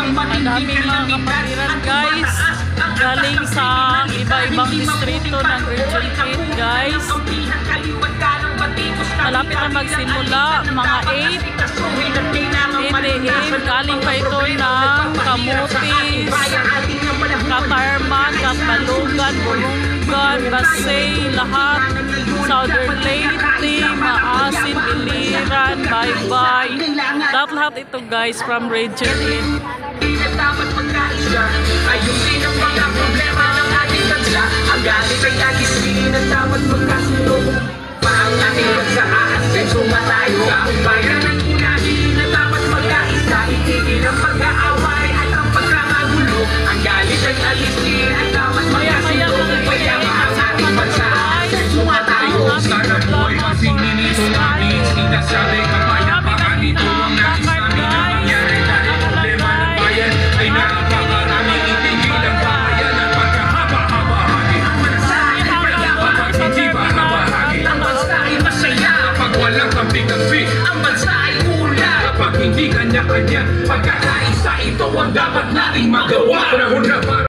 Ang daming mga kapatiran guys, galing sa iba-ibang distrito ng Region 8 guys. Malapit na magsimula, mga 8 AM, galing pa ito ng Camotes, Katarman, Kapalugan, Bulungan, Basay, lahat, Southern Leyte, Maasin, Iliran, Baybay, lahat ito guys from Region 8. Dapat magkaisa, ayusin ang mga problema ng ating bansa. Ang galing ay agisin at dapat magkasunod. Ang ating bansa aasin, sumatayo sa bayan ng unahin na dapat magkaisa. Itigil ang pag-aaway at ang pagkakagulo. Ang galing ay alisin at dapat magkasunod. Kaya ang ating bansa aasin, sumatayo. Sana po'y masingin nito namin. Sinasabi kapayapaan ito ang nais namin na mangyari. Dahil problema ng bayan ay napakaraming itigil ang bayan at pagkahaba-habahagi. Ang bansa ay pagkahaba. Kapag hindi ba habahagi, Ang bansa ay masaya. kapag walang kampi-kampi, Ang bansa ay ulan. kapag hindi kanya-kanya, pagkakaisa ito ang dapat nating magawa. Panahon na para